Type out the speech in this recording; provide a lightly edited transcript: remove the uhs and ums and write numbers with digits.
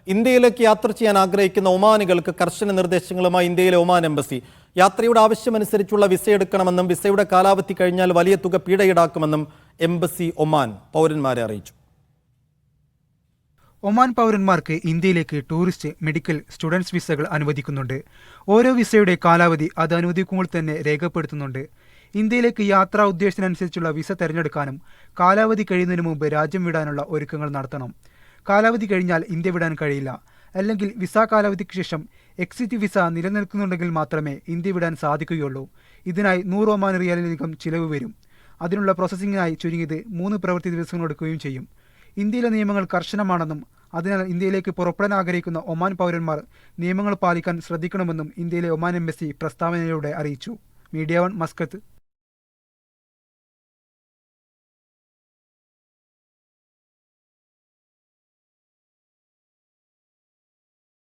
ഇന്ത്യയിലേക്ക് യാത്ര ചെയ്യാൻ ആഗ്രഹിക്കുന്ന ഒമാനികൾക്ക് കർശന നിർദ്ദേശങ്ങളുമായി ഇന്ത്യയിലെ ഒമാൻ എംബസി. യാത്രയുടെ ആവശ്യമനുസരിച്ചുള്ള വിസ എടുക്കണമെന്നും വിസയുടെ കാലാവധി കഴിഞ്ഞാൽ വലിയ തുക പിഴ ഈടാക്കുമെന്നും എംബസി ഒമാൻ പൗരന്മാരെ അറിയിച്ചു. ഒമാൻ പൗരന്മാർക്ക് ഇന്ത്യയിലേക്ക് ടൂറിസ്റ്റ്, മെഡിക്കൽ, സ്റ്റുഡൻസ് വിസകൾ അനുവദിക്കുന്നുണ്ട്. ഓരോ വിസയുടെ കാലാവധി അത് അനുവദിക്കുമ്പോൾ തന്നെ രേഖപ്പെടുത്തുന്നുണ്ട്. ഇന്ത്യയിലേക്ക് യാത്രാ ഉദ്ദേശത്തിനനുസരിച്ചുള്ള വിസ തിരഞ്ഞെടുക്കാനും കാലാവധി കഴിയുന്നതിന് മുമ്പ് രാജ്യം വിടാനുള്ള ഒരുക്കങ്ങൾ നടത്തണം. കാലാവധി കഴിഞ്ഞാൽ ഇന്ത്യ വിടാൻ കഴിയില്ല. അല്ലെങ്കിൽ വിസ കാലാവധിക്ക് ശേഷം എക്സിറ്റ് വിസ നിലനിൽക്കുന്നുണ്ടെങ്കിൽ മാത്രമേ ഇന്ത്യ വിടാൻ സാധിക്കുകയുള്ളൂ. ഇതിനായി 100 ഒമാൻ റിയാലിലധികം ചിലവ് വരും. അതിനുള്ള പ്രോസസ്സിംഗിനായി ചുരുങ്ങിയത് 3 പ്രവൃത്തി ദിവസങ്ങൾ എടുക്കുകയും ചെയ്യും. ഇന്ത്യയിലെ നിയമങ്ങൾ കർശനമാണെന്നും അതിനാൽ ഇന്ത്യയിലേക്ക് പുറപ്പെടാൻ ആഗ്രഹിക്കുന്ന ഒമാൻ പൗരന്മാർ നിയമങ്ങൾ പാലിക്കാൻ ശ്രദ്ധിക്കണമെന്നും ഇന്ത്യയിലെ ഒമാൻ എംബസി പ്രസ്താവനയിലൂടെ അറിയിച്ചു. Media 1 Muscat.